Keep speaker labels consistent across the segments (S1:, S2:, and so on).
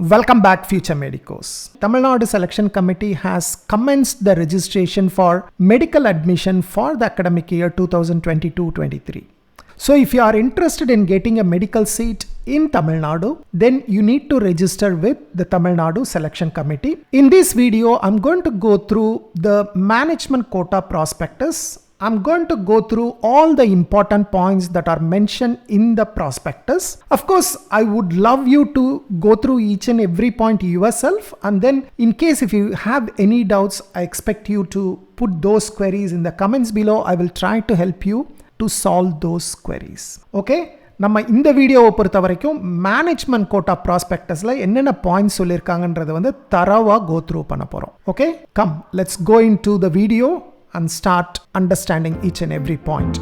S1: Welcome back, future medicos. Tamil Nadu Selection Committee has commenced the registration for medical admission for the academic year 2022-23. So if you are interested in getting a medical seat in Tamil Nadu, then you need to register with the Tamil Nadu Selection Committee. In this video, I'm going to go through the management quota prospectus. I'm going to go through all the important points that are mentioned in the prospectus. Of course, I would love you to go through each and every point yourself, and then in case if you have any doubts, I expect you to put those queries in the comments below. I will try to help you to solve those queries. Okay? நம்ம இந்த வீடியோவை பொறுத்த வரைக்கும் management quota ப்ராஸ்பெக்டஸ்ல என்னென்ன points சொல்லியிருக்காங்கன்றதை வந்து தரவா கோ through பண்ண போறோம். Okay, come let's go into the video and start understanding each and every point.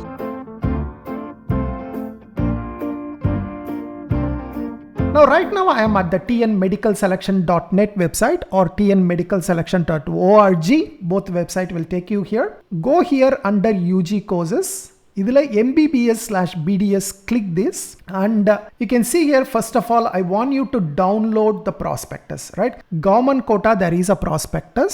S1: Now right now I am at the tnmedicalselection.net website or tnmedicalselection.org. Both website will take you here. Go here under UG courses. Idhila Mbbs/BDS, click this and you can see here, first of all, I want you to download the prospectus, right? Government quota, there is a prospectus.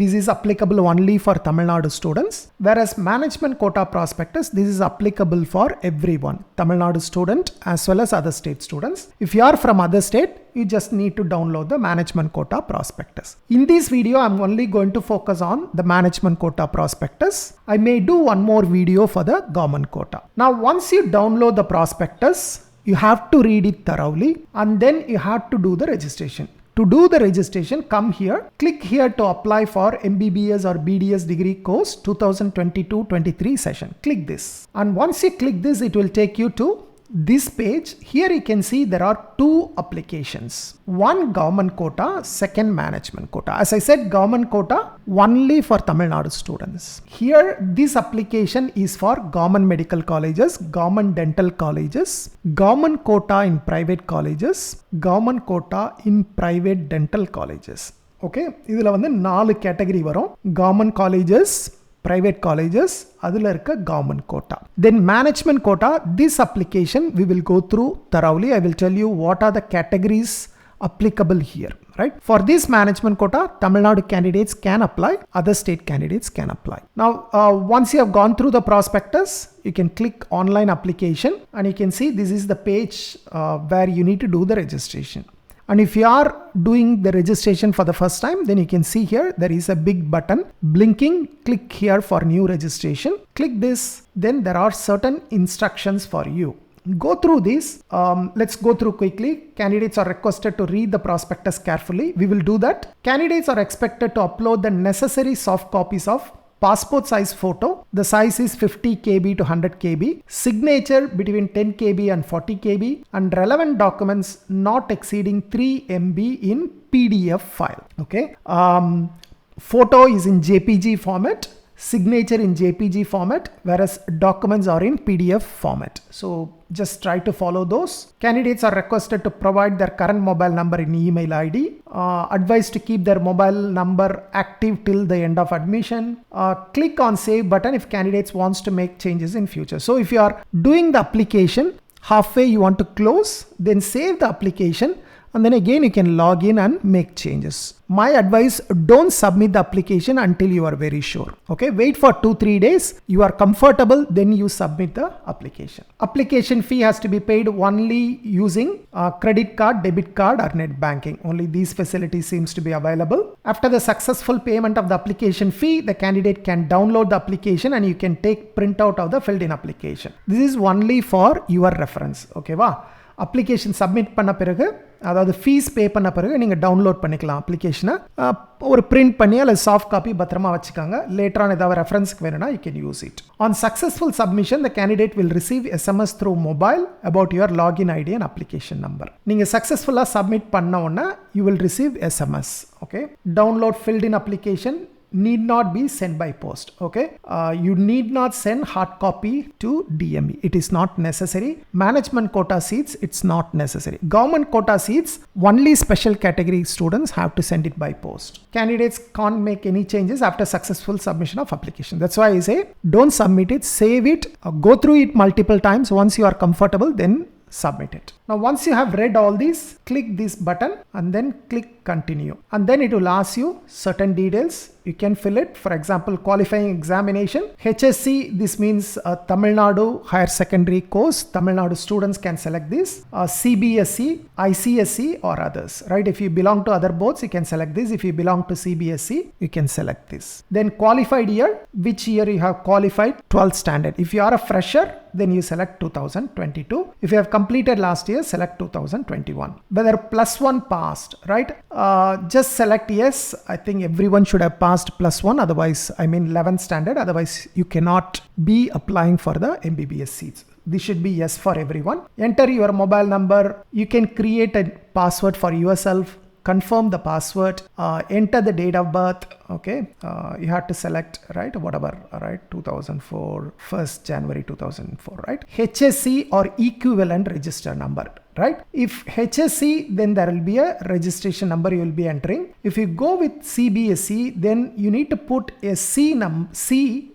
S1: This is applicable only for Tamil Nadu students, whereas management quota prospectus, this is applicable for everyone, Tamil Nadu student as well as other state students. If you are from other state, you just need to download the management quota prospectus. In this video, I'm only going to focus on the management quota prospectus. I may do one more video for the government quota. Now, once you download the prospectus, you have to read it thoroughly and then you have to do the registration. To do the registration, come here, click here to apply for MBBS or BDS degree course 2022-23 session. Click this. And once you click this, it will take you to this page. Here you can see there are two applications. One government quota, second management quota. As I said, government quota only for Tamil Nadu students. Here this application is for government medical colleges, government dental colleges, government quota in private colleges, government quota in private dental colleges. Okay, இதுல வந்து 4 category வரும். Government colleges, private colleges, adula irukka government quota. Then management quota, this application we will go through thoroughly. I will tell you what are the categories applicable here, right? For this management quota, Tamil Nadu candidates can apply, other state candidates can apply. Now, once you have gone through the prospectus, you can click online application and you can see this is the page where you need to do the registration. And if you are doing the registration for the first time, then you can see here there is a big button blinking. Click here for new registration. Click this. Then there are certain instructions for you. Go through this. Let's go through quickly. Candidates are requested to read the prospectus carefully. We will do that. Candidates are expected to upload the necessary soft copies of passport size photo. The size is 50 KB to 100 KB. Signature between 10 KB and 40 KB. And relevant documents not exceeding 3 MB in PDF file. Okay. Photo is in JPG format. Signature in JPG format, whereas documents are in PDF format. So just try to follow those. Candidates are requested to provide their current mobile number and email ID. Advised to keep their mobile number active till the end of admission. Click on save button if candidates wants to make changes in future. So if you are doing the application, halfway you want to close, then save the application. And then again you can log in and make changes. My advice, don't submit the application until you are very sure. Okay, wait for 2-3 days. You are comfortable, then you submit the application. Application fee has to be paid only using credit card, debit card or net banking. Only these facilities seems to be available. After the successful payment of the application fee, the candidate can download the application and you can take printout of the filled in application. This is only for your reference. Okay, va? Application submit பண்ண பிறகு, அதாவது fees pay பண்ண பிறகு நீங்கள் download பண்ணிக்கலாம் அப்ளிகேஷனை. ஒரு print பண்ணி அல்லது சாஃப்ட் காப்பி பத்திரமா வச்சுக்காங்க. லேட்டரான ஏதாவது ரெஃபரன்ஸ்க்கு வேணும்னா you can use it. On successful submission, the candidate will receive SMS through mobile about your login ID and application number. நீங்கள் சக்ஸஸ்ஃபுல்லாக சப்மிட் பண்ண உடனே you will receive SMS. Okay, download filled in application need not be sent by post. Okay, you need not send hard copy to DME. It is not necessary. Management quota seats, it's not necessary. Government quota seats, only special category students have to send it by post. Candidates can't make any changes after successful submission of application. That's why I say don't submit it, save it, go through it multiple times. Once you are comfortable, then submit it. Now once you have read all these, click this button and then click continue, and then it will ask you certain details. You can fill it. For example, qualifying examination, HSC, this means Tamil Nadu Higher Secondary Course. Tamil Nadu students can select this. CBSE, ICSE or others, right? If you belong to other boards, you can select this. If you belong to CBSE, you can select this. Then qualified year, which year you have qualified? 12th standard. If you are a fresher, then you select 2022. If you have completed last year, select 2021. Whether +1 passed, right? Just select yes. I think everyone should have passed +1. Otherwise, 11th standard. Otherwise, you cannot be applying for the MBBS seats. This should be yes for everyone. Enter your mobile number. You can create a password for yourself. Confirm the password, enter the date of birth. Okay, you have to select, right, whatever, right, 2004, 1st January 2004, right? HSC or equivalent register number, right? If HSC, then there will be a registration number you will be entering. If you go with CBSE, then you need to put a C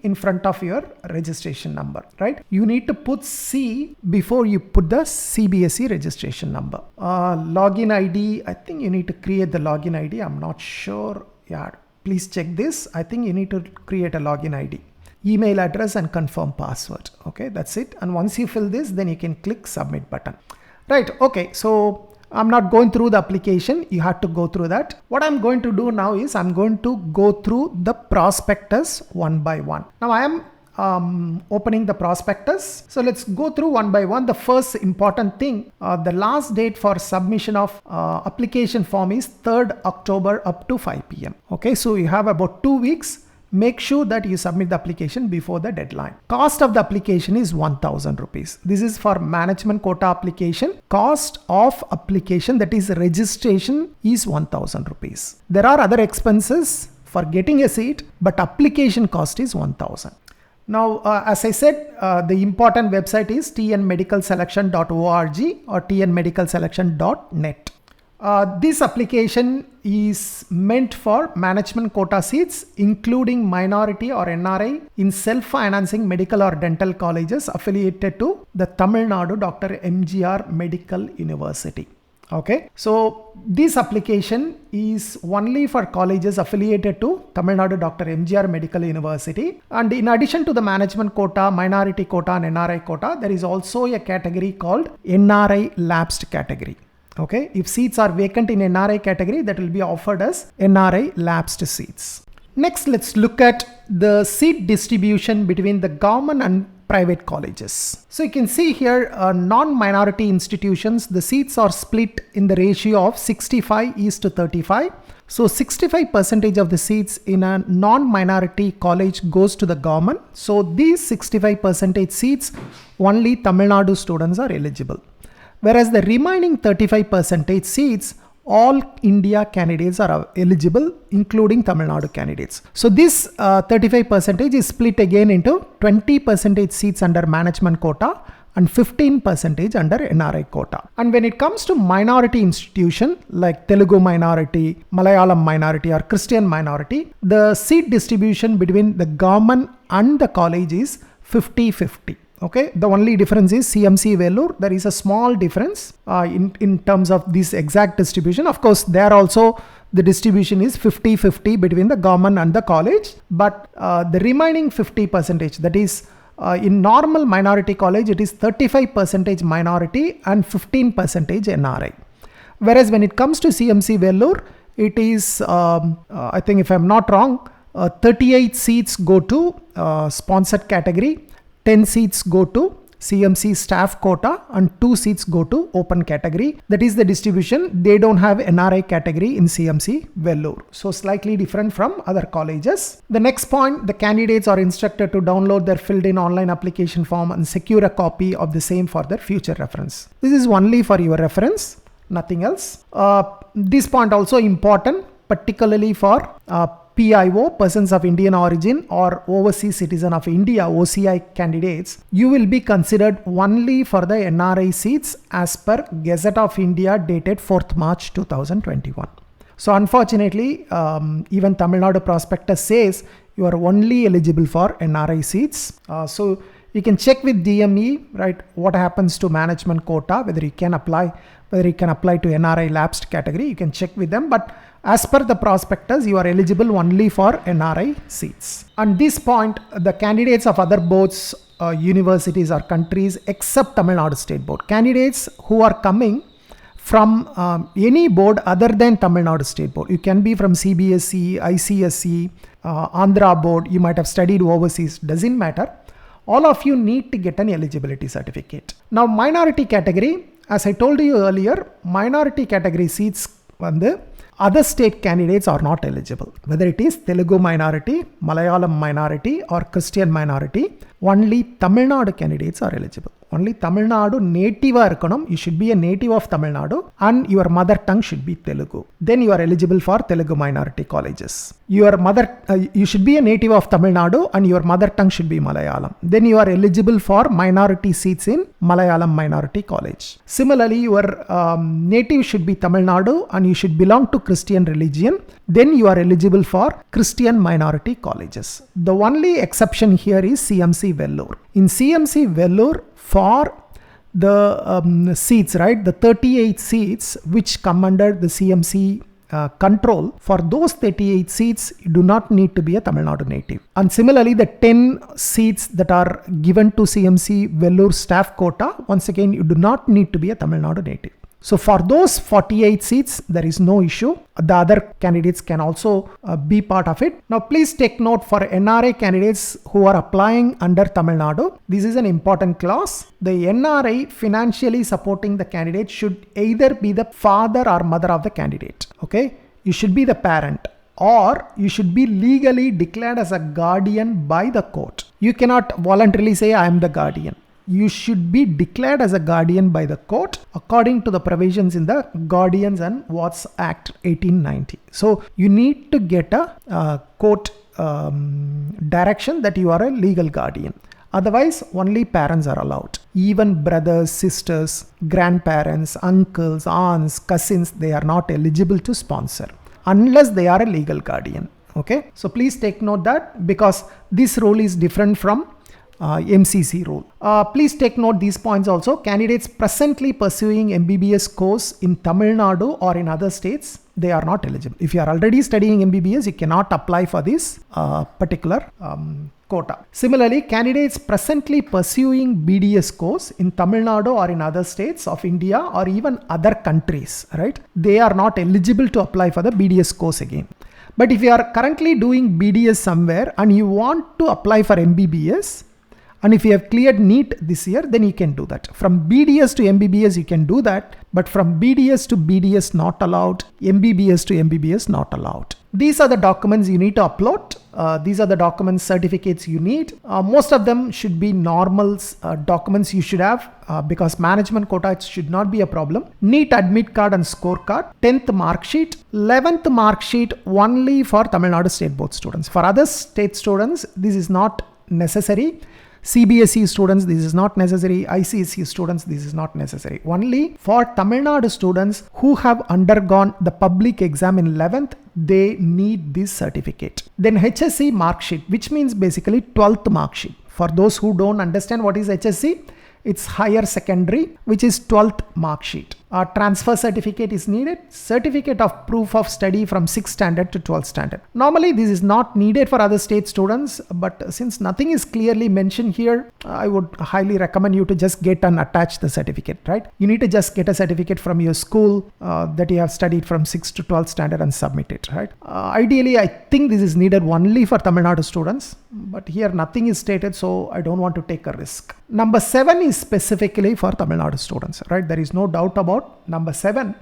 S1: in front of your registration number, right? You need to put C before you put the CBSE registration number. Login ID, I think you need to create the login ID. I'm not sure. Yeah, please check this. I think you need to create a login ID. Email address and confirm password. Okay, that's it. And once you fill this, then you can click submit button. Right, okay, so I'm not going through the application. You have to go through that. What I'm going to do now is I'm going to go through the prospectus one by one. Now I am opening the prospectus. So let's go through one by one. The first important thing, the last date for submission of application form is 3rd October up to 5 p.m. Okay, so you have about 2 weeks. Make sure that you submit the application before the deadline. Cost of the application is 1,000 rupees. This is for management quota application. Cost of application, that is registration, is 1,000 rupees. There are other expenses for getting a seat, but application cost is 1,000. Now, as I said, the important website is tnmedicalselection.org or tnmedicalselection.net. This application is meant for management quota seats, including minority or NRI in self-financing medical or dental colleges affiliated to the Tamil Nadu Dr. MGR Medical University. Okay, so this application is only for colleges affiliated to Tamil Nadu Dr. MGR Medical University. And in addition to the management quota, minority quota and NRI quota, there is also a category called NRI lapsed category. Okay, if seats are vacant in NRI category, that will be offered as NRI lapsed seats. Next, let's look at the seat distribution between the government and private colleges. So you can see here, non-minority institutions, the seats are split in the ratio of 65:35. So 65% of the seats in a non-minority college goes to the government. So these 65% seats, only Tamil Nadu students are eligible. Whereas the remaining 35% seats, all India candidates are eligible, including Tamil Nadu candidates. So this 35% is split again into 20% seats under management quota and 15% under NRI quota. And when it comes to minority institution like Telugu minority, Malayalam minority or Christian minority, the seat distribution between the government and the college is 50-50. Okay, the only difference is CMC Vellore. There is a small difference in terms of this exact distribution. Of course, there also the distribution is 50-50 between the government and the college. But the remaining 50%, that is in normal minority college, it is 35% minority and 15% NRI. Whereas when it comes to CMC Vellore, it is, I think if I'm not wrong, 38 seats go to sponsored category. 10 seats go to CMC staff quota and 2 seats go to open category. That is the distribution. They don't have NRI category in CMC Vellore. So slightly different from other colleges. The next point, the candidates are instructed to download their filled in online application form and secure a copy of the same for their future reference. This is only for your reference, nothing else. This point also important, particularly for PIO, persons of Indian origin or overseas citizen of India, OCI candidates. You will be considered only for the NRI seats as per Gazette of India dated 4th March 2021. So unfortunately, even Tamil Nadu prospectus says you are only eligible for NRI seats. So You can check with DME, right, what happens to management quota, whether you can apply to NRI lapsed category. You can check with them, but as per the prospectus, you are eligible only for NRI seats. On this point, the candidates of other boards, universities or countries except Tamil Nadu State Board, candidates who are coming from any board other than Tamil Nadu State Board. You can be from CBSE, ICSE, Andhra Board, you might have studied overseas, doesn't matter. All of you need to get an eligibility certificate. Now, minority category, as I told you earlier, minority category seats other state candidates are not eligible. Whether it is Telugu minority, Malayalam minority or Christian minority, only Tamil Nadu candidates are eligible. Only Tamil Nadu native irukkanum. You should be a native of Tamil Nadu and your mother tongue should be Telugu. Then you are eligible for Telugu minority colleges. You should be a native of Tamil Nadu and your mother tongue should be Malayalam. Then you are eligible for minority seats in Malayalam minority college. Similarly, your native should be Tamil Nadu and you should belong to Christian religion. Then you are eligible for Christian minority colleges. The only exception here is CMC Vellore. In CMC Vellore, for the seats, right, the 38 seats which come under the CMC control, for those 38 seats, you do not need to be a Tamil Nadu native. And similarly, the 10 seats that are given to CMC Vellore staff quota, once again, you do not need to be a Tamil Nadu native. So for those 48 seats, there is no issue. The other candidates can also be part of it. Now, please take note for NRI candidates who are applying under Tamil Nadu. This is an important clause. The NRI financially supporting the candidate should either be the father or mother of the candidate. Okay, you should be the parent, or you should be legally declared as a guardian by the court. You cannot voluntarily say, I am the guardian. You should be declared as a guardian by the court according to the provisions in the Guardians and Wards Act 1890. So you need to get a court direction that you are a legal guardian. Otherwise, only parents are allowed. Even brothers, sisters, grandparents, uncles, aunts, cousins, they are not eligible to sponsor unless they are a legal guardian. Okay, so please take note that, because this rule is different from MCC rule. Please take note these points also. Candidates presently pursuing MBBS course in Tamil Nadu or in other states, they are not eligible. If you are already studying MBBS, you cannot apply for this particular quota. Similarly, candidates presently pursuing BDS course in Tamil Nadu or in other states of India or even other countries, right? They are not eligible to apply for the BDS course again. But if you are currently doing BDS somewhere and you want to apply for MBBS, and if you have cleared NEET this year, then you can do that. From BDS to MBBS, you can do that. But from BDS to BDS, not allowed. MBBS to MBBS, not allowed. These are the documents you need to upload. These are the documents, certificates you need. Most of them should be normal documents you should have because management quota, it should not be a problem. NEET admit card and scorecard. 10th mark sheet. 11th mark sheet only for Tamil Nadu State Board students. For other state students, this is not necessary. CBSE students, this is not necessary. ICSE students, this is not necessary. Only for Tamil Nadu students who have undergone the public exam in 11th, they need this certificate. Then HSC mark sheet, which means basically 12th mark sheet. For those who don't understand what is HSC, it's higher secondary, which is 12th mark sheet. Transfer certificate is needed. Certificate of proof of study from 6th standard to 12th standard. Normally, this is not needed for other state students, but since nothing is clearly mentioned here, I would highly recommend you to just get and attach the certificate, right? You need to just get a certificate from your school that you have studied from 6th to 12th standard and submit it, right? Ideally, I think this is needed only for Tamil Nadu students, but here nothing is stated, so I don't want to take a risk. Number 7 is specifically for Tamil Nadu students, right? There is no doubt about number 7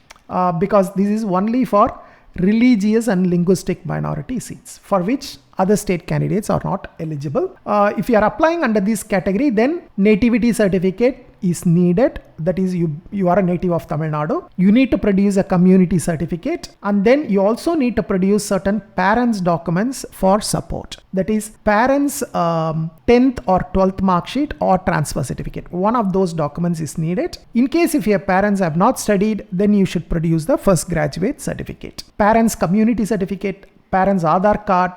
S1: because this is only for religious and linguistic minority seats for which other state candidates are not eligible. If you are applying under this category, then nativity certificate is needed. That is, you are a native of Tamil Nadu. You need to produce a community certificate, and then you also need to produce certain parents' documents for support. That is, parents' 10th or 12th mark sheet or transfer certificate. One of those documents is needed. In case if your parents have not studied, then you should produce the first graduate certificate. Parents' community certificate, parents' Aadhaar card,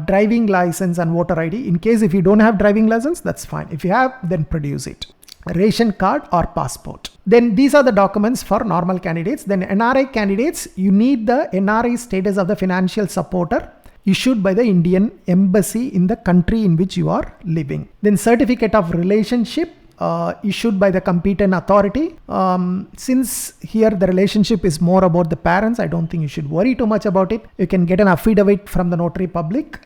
S1: driving license and voter ID. In case if you don't have driving license, that's fine. If you have, then produce it. Ration card or passport. Then these are the documents for normal candidates. Then NRI candidates, you need the NRI status of the financial supporter issued by the Indian embassy in the country in which you are living. Then certificate of relationship issued by the competent authority. Since here the relationship is more about the parents, I don't think you should worry too much about it. You can get an affidavit from the notary public.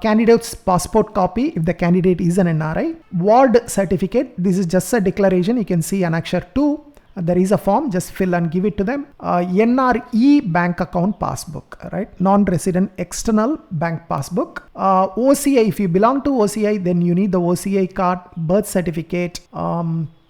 S1: Candidate's passport copy if the candidate is an NRI. Ward certificate, this is just a declaration. You can see Annexure 2. There is a form, just fill and give it to them. NRE bank account passbook, right? Non-resident external bank passbook. OCI, if you belong to OCI, then you need the OCI card, birth certificate,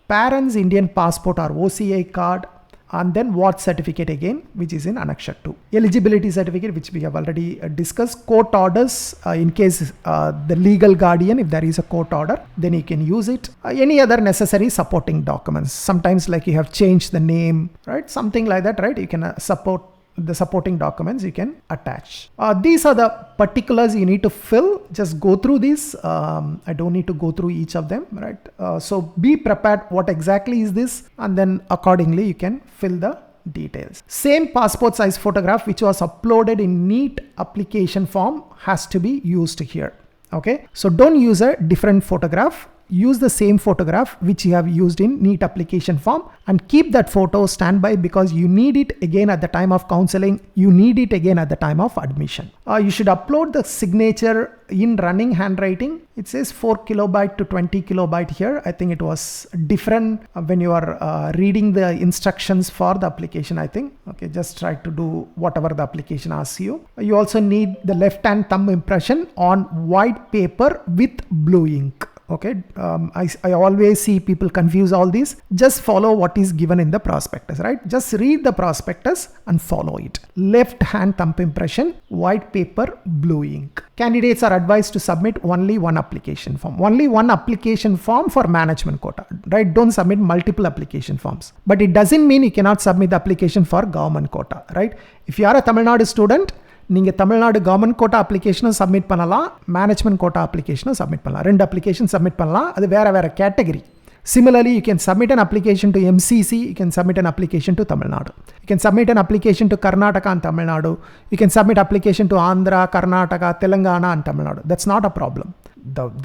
S1: parents' Indian passport or OCI card, and then ward certificate again, which is in Annexure 2. Eligibility certificate, which we have already discussed. Court orders, in case the legal guardian, if there is a court order, then you can use it. Any other necessary supporting documents. Sometimes like you have changed the name, right? Something like that, right? You can support the supporting documents you can attach. These are the particulars you need to fill. Just go through these. I don't need to go through each of them, right? So be prepared what exactly is this, and then accordingly you can fill the details. Same passport size photograph which was uploaded in NEET application form has to be used here. Okay, so don't use a different photograph. Use the same photograph which you have used in NEET application form and keep that photo standby because you need it again at the time of counseling. You need it again at the time of admission. You should upload the signature in running handwriting. It says 4 kilobyte to 20 kilobyte here. I think it was different when you are reading the instructions for the application, I think. Okay, just try to do whatever the application asks you. You also need the left hand thumb impression on white paper with blue ink. Okay, I always see people confuse all these. Just follow what is given in the prospectus, right? Just read the prospectus and follow it. Left hand thumb impression, white paper, blue ink. Candidates are advised to submit only one application form. Only one application form for management quota, right? Don't submit multiple application forms. But it doesn't mean you cannot submit the application for government quota, right? If you are a Tamil Nadu student, நீங்க Tamil Nadu government quota அப்ளிகேஷனும் submit பண்ணலாம், management quota அப்ளிகேஷனும் submit பண்ணலாம். ரெண்டு application submit பண்ணலாம். அது வேற category. Similarly, you can submit an application to MCC, you can submit an application to Tamil Nadu. You can submit an application to Karnataka and Tamil Nadu. You can submit application to Andhra, Karnataka, Telangana and Tamil Nadu. That's not a problem.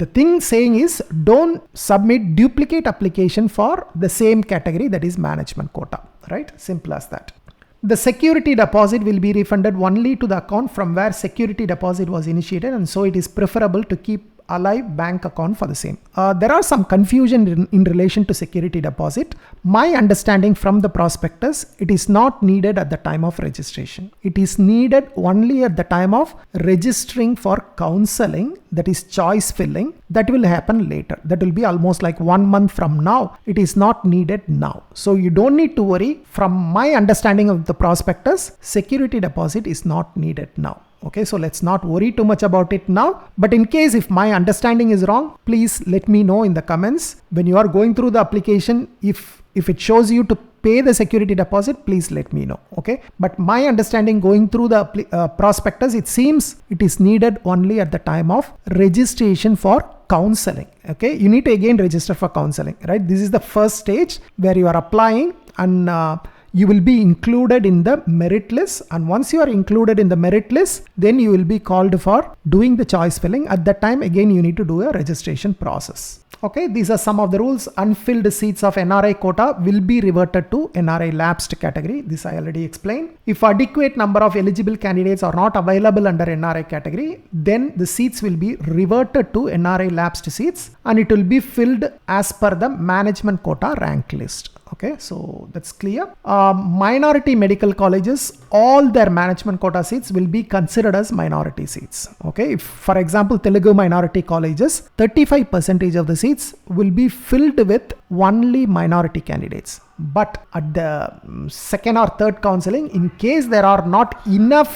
S1: The thing saying is don't submit duplicate application for the same category, that is management quota, right? Simple as that. The security deposit will be refunded only to the account from where security deposit was initiated, and so it is preferable to keep alive bank account for the same. There are some confusion in relation to security deposit. My understanding from the prospectus, it is not needed at the time of registration. It is needed only at the time of registering for counseling, that is choice filling. That will happen later. That will be almost like 1 month from now. It is not needed now. So you don't need to worry. From my understanding of the prospectus, security deposit is not needed now. Okay, so let's not worry too much about it now. But in case if my understanding is wrong, please let me know in the comments. When you are going through the application, if it shows you to pay the security deposit, please let me know. Okay, but my understanding going through the prospectus, it seems it is needed only at the time of registration for counseling. Okay, you need to again register for counseling, right? This is the first stage where you are applying, and you will be included in the merit list, and once you are included in the merit list, then you will be called for doing the choice filling. At that time again you need to do a registration process. Okay, these are some of the rules. Unfilled seats of NRI quota will be reverted to NRI lapsed category. This I already explained. If adequate number of eligible candidates are not available under NRI category, then the seats will be reverted to NRI lapsed seats, and it will be filled as per the management quota rank list. Okay, so that's clear. Minority medical colleges, all their management quota seats will be considered as minority seats. Okay, if for example Telugu minority colleges, 35% of the seats will be filled with only minority candidates. But at the second or third counseling, in case there are not enough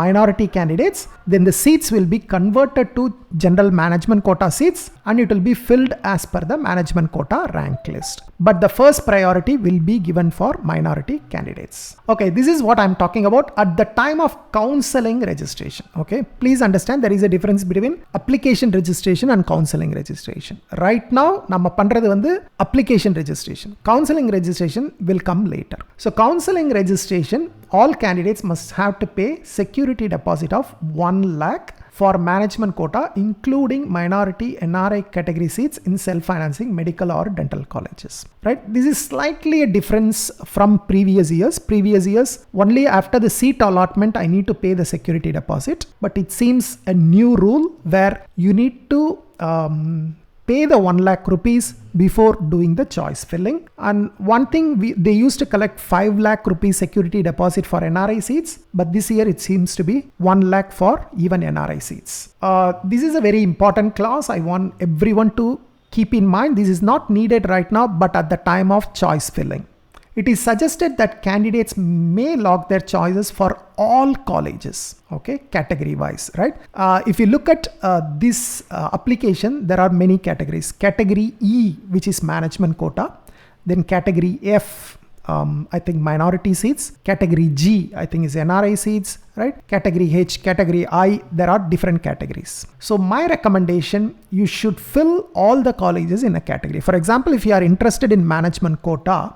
S1: minority candidates, then the seats will be converted to general management quota seats, and it will be filled as per the management quota rank list. But the first priority will be given for minority candidates. Okay, this is what I'm talking about at the time of counseling registration. Okay, please understand there is a difference between application registration and counseling registration. Right now, nama pandrathu vandu application registration. Counseling registration will come later. So counseling registration, all candidates must have to pay security deposit of 1 lakh for management quota, including minority NRI category seats in self-financing medical or dental colleges. Right? This is slightly a difference from previous years. Previous years, only after the seat allotment, I need to pay the security deposit. But it seems a new rule where you need to pay the 1 lakh rupees before doing the choice filling. And one thing, they used to collect 5 lakh rupees security deposit for NRI seats, but this year it seems to be 1 lakh for even NRI seats. This is a very important clause. I want everyone to keep in mind. This is not needed right now, but at the time of choice filling. It is suggested that candidates may log their choices for all colleges, okay, category wise, right? If you look at this application, there are many categories. Category E, which is management quota, then category F, I think minority seats, category G, I think is NRI seats, right? Category H, category I, there are different categories. So my recommendation, you should fill all the colleges in a category. For example, if you are interested in management quota,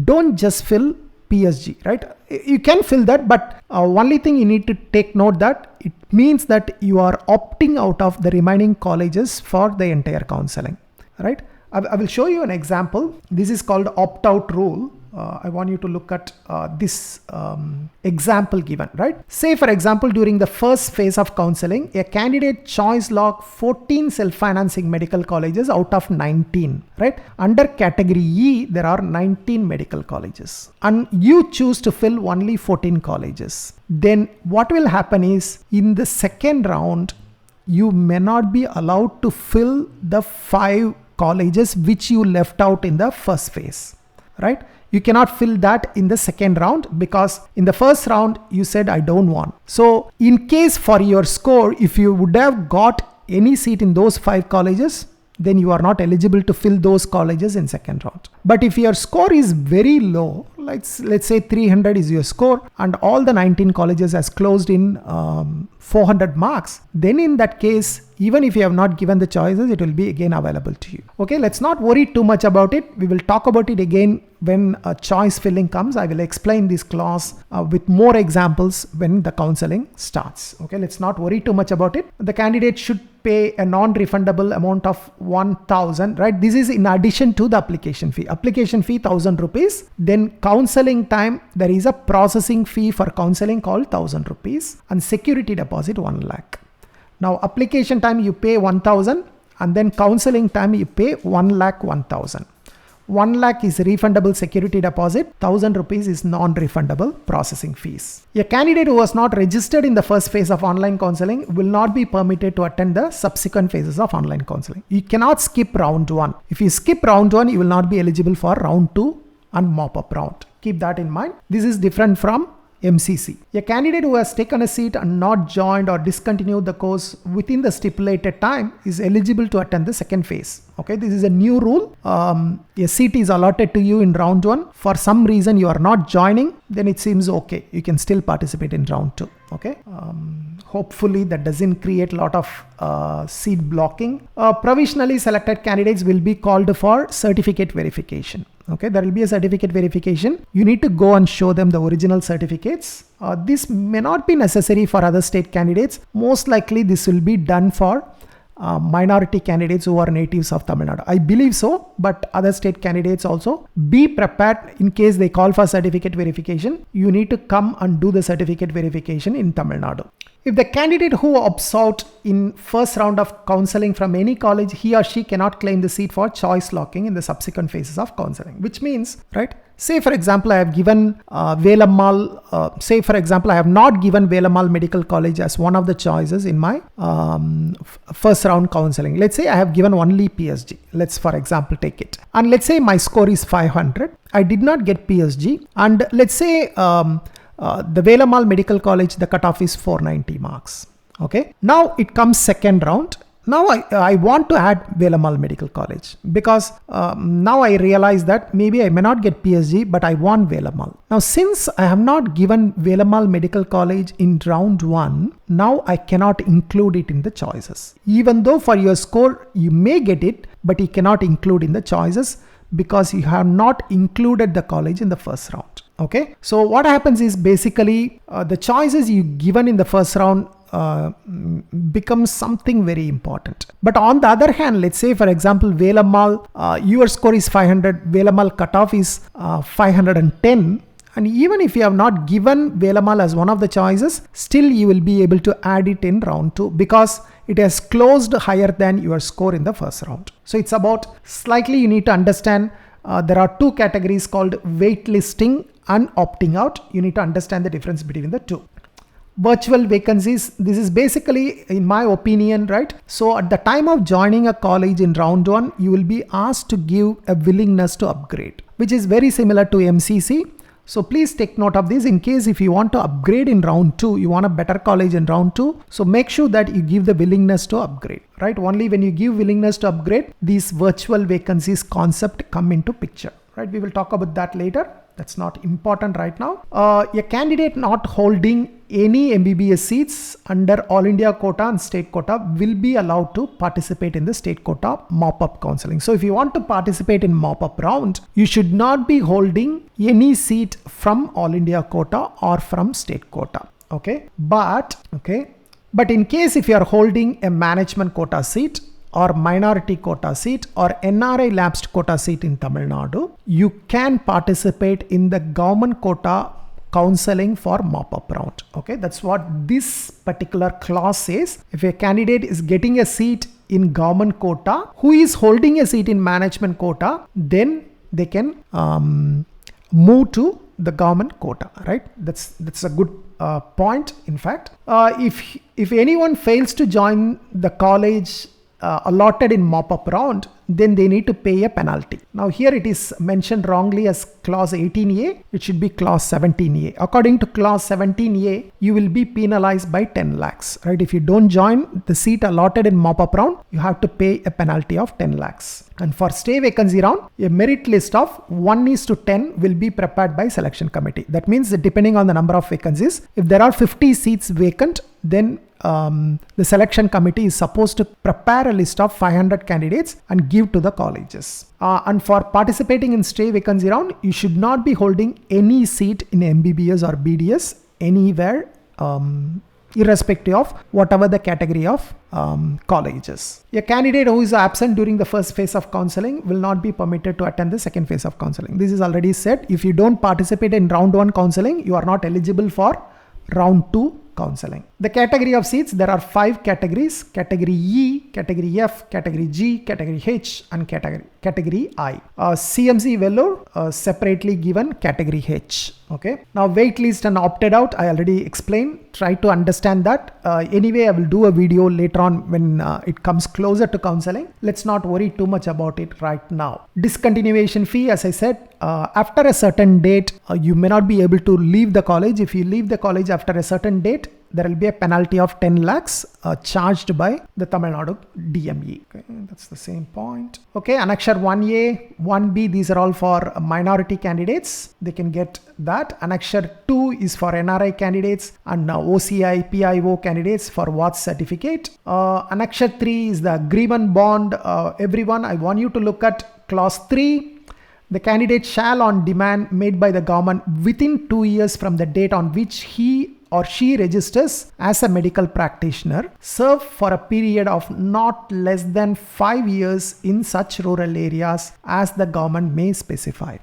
S1: don't just fill PSG, right? You can fill that, but only thing you need to take note that it means that you are opting out of the remaining colleges for the entire counseling, right? I will show you an example. This is called opt-out rule. I want you to look at this example given, right? Say for example, during the first phase of counseling, a candidate choice log 14 self-financing medical colleges out of 19, right? Under category E, there are 19 medical colleges and you choose to fill only 14 colleges. Then what will happen is in the second round, you may not be allowed to fill the 5 colleges which you left out in the first phase, right? You cannot fill that in the second round because in the first round you said I don't want. So in case for your score, if you would have got any seat in those 5 colleges, then you are not eligible to fill those colleges in second round. But if your score is very low, like let's say 300 is your score and all the 19 colleges has closed in 400 marks, then in that case, even if you have not given the choices, it will be again available to you. Okay, let's not worry too much about it. We will talk about it again when a choice filling comes. I will explain this clause with more examples when the counseling starts. Okay, let's not worry too much about it. The candidate should pay a non-refundable amount of 1,000, right? This is in addition to the application fee. Application fee 1,000 rupees. Then counseling time, there is a processing fee for counseling called 1,000 rupees and security deposit 1 lakh. Now application time you pay 1,000 and then counseling time you pay 1 lakh 1,000. 1 lakh is refundable security deposit, 1,000 rupees is non-refundable processing fees. A candidate who was not registered in the first phase of online counseling will not be permitted to attend the subsequent phases of online counseling. You cannot skip round 1. If you skip round 1, you will not be eligible for round 2 and mop-up round. Keep that in mind. This is different from MCC. A candidate who has taken a seat and not joined or discontinued the course within the stipulated time is eligible to attend the second phase. Okay, this is a new rule. A seat is allotted to you in round 1. For some reason you are not joining, then it seems okay. You can still participate in round 2. Okay. Hopefully that doesn't create a lot of seat blocking. Provisionally selected candidates will be called for certificate verification. Okay, there will be a certificate verification. You need to go and show them the original certificates. This may not be necessary for other state candidates. Most likely this will be done for minority candidates who are natives of Tamil Nadu. I believe so, but other state candidates also be prepared in case they call for certificate verification. You need to come and do the certificate verification in Tamil Nadu. If the candidate who opts out in first round of counseling from any college, he or she cannot claim the seat for choice locking in the subsequent phases of counseling, which means, right? Say for example, I have given Velammal, say for example, I have not given Velammal Medical College as one of the choices in my first round counseling. Let's say I have given only PSG. Let's for example take it. And let's say my score is 500. I did not get PSG. And let's say the Velammal Medical College, the cutoff is 490 marks. Okay. Now it comes second round. Now I want to add Velamal Medical College because now I realize that maybe I may not get PSG, but I want Velamal. Now since I have not given Velamal Medical College in round 1, now I cannot include it in the choices. Even though for your score you may get it, but you cannot include in the choices because you have not included the college in the first round. Okay, so what happens is basically the choices you given in the first round becomes something very important. But on the other hand, let's say for example Velamal, your score is 500, Velamal cutoff is 510, and even if you have not given Velamal as one of the choices, still you will be able to add it in round 2 because it has closed higher than your score in the first round. So it's about slightly, you need to understand there are 2 categories called waitlisting and opting out. You need to understand the difference between the 2. Virtual vacancies, this is basically, in my opinion, right? So at the time of joining a college in round 1, you will be asked to give a willingness to upgrade, which is very similar to MCC. So please take note of this in case if you want to upgrade in round 2, you want a better college in round 2. So make sure that you give the willingness to upgrade, right? Only when you give willingness to upgrade, these virtual vacancies concept come into picture, right? We will talk about that later. That's not important right now. A candidate not holding any MBBS seats under All India quota and state quota will be allowed to participate in the state quota mop-up counseling. So if you want to participate in mop-up round, you should not be holding any seat from All India quota or from state quota. But in case if you are holding a management quota seat or minority quota seat or NRI lapsed quota seat in Tamil Nadu, you can participate in the government quota counseling for mop-up round. That's what this particular clause says. If a candidate is getting a seat in government quota who is holding a seat in management quota, then they can move to the government quota, right? That's a good point. In fact, if anyone fails to join the college allotted in mop-up round, then they need to pay a penalty. Now here it is mentioned wrongly as clause 18A, it should be clause 17A. According to clause 17A, you will be penalized by 10 lakhs, right? If you don't join the seat allotted in mop-up round, you have to pay a penalty of 10 lakhs. And for stay vacancy round, a merit list of 1:10 will be prepared by selection committee. That means that depending on the number of vacancies, if there are 50 seats vacant, then the selection committee is supposed to prepare a list of 500 candidates and give to the colleges. And for participating in stay vacancy round, you should not be holding any seat in MBBS or BDS anywhere, irrespective of whatever the category of colleges. A candidate who is absent during the first phase of counseling will not be permitted to attend the second phase of counseling. This is already said. If you don't participate in round 1 counseling, you are not eligible for round 2 counseling. The category of seats, there are 5 categories: category E, category F, category G, category H, and category I. CMC Vellore separately given category H. Now wait list and opted out, I already explained. Try to understand that. Anyway, I will do a video later on when it comes closer to counseling. Let's not worry too much about it right now. Discontinuation fee, as I said, after a certain date, you may not be able to leave the college. If you leave the college after a certain date, there will be a penalty of 10 lakhs charged by the Tamil Nadu DME. That's the same point. Annexure 1A, 1B, these are all for minority candidates. They can get that. Annexure 2 is for NRI candidates and OCI, PIO candidates for WATS certificate. Annexure 3 is the agreement bond. Everyone, I want you to look at clause 3. The candidate shall on demand made by the government within 2 years from the date on which he or she registers as a medical practitioner serve for a period of not less than 5 years in such rural areas as the government may specify.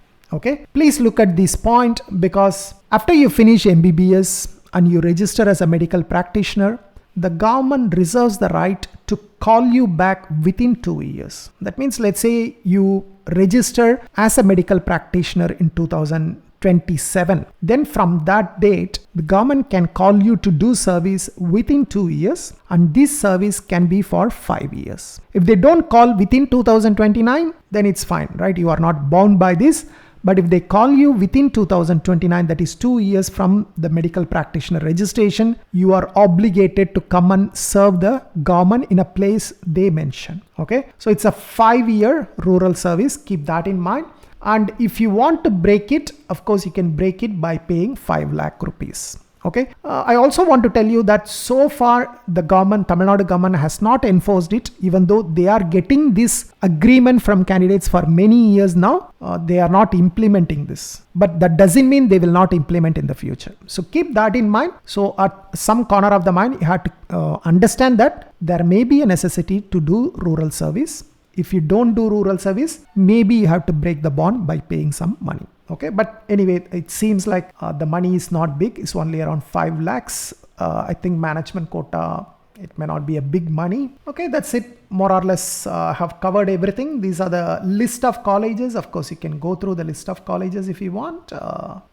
S1: Please look at this point, because after you finish MBBS and you register as a medical practitioner, the government reserves the right to call you back within 2 years. That means, let's say you register as a medical practitioner in 2027. Then from that date, the government can call you to do service within 2 years, and this service can be for 5 years. If they don't call within 2029, then it's fine, right? You are not bound by this. But if they call you within 2029, that is 2 years from the medical practitioner registration, you are obligated to come and serve the government in a place they mention. Okay, so it's a 5-year rural service. Keep that in mind. And if you want to break it, of course, you can break it by paying 5 lakh rupees. Okay. I also want to tell you that so far the government, Tamil Nadu government, has not enforced it, even though they are getting this agreement from candidates for many years now. They are not implementing this, but that doesn't mean they will not implement in the future. So keep that in mind. So at some corner of the mind, you have to understand that there may be a necessity to do rural service. If you don't do rural service, maybe you have to break the bond by paying some money. Okay, but anyway, it seems like the money is not big. It's only around 5 lakhs. I think management quota, it may not be a big money. Okay, that's it. More or less have covered everything. These are the list of colleges. Of course, you can go through the list of colleges if you want,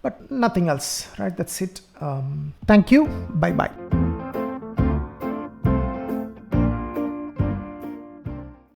S1: but nothing else, right? That's it. Thank you. Bye-bye.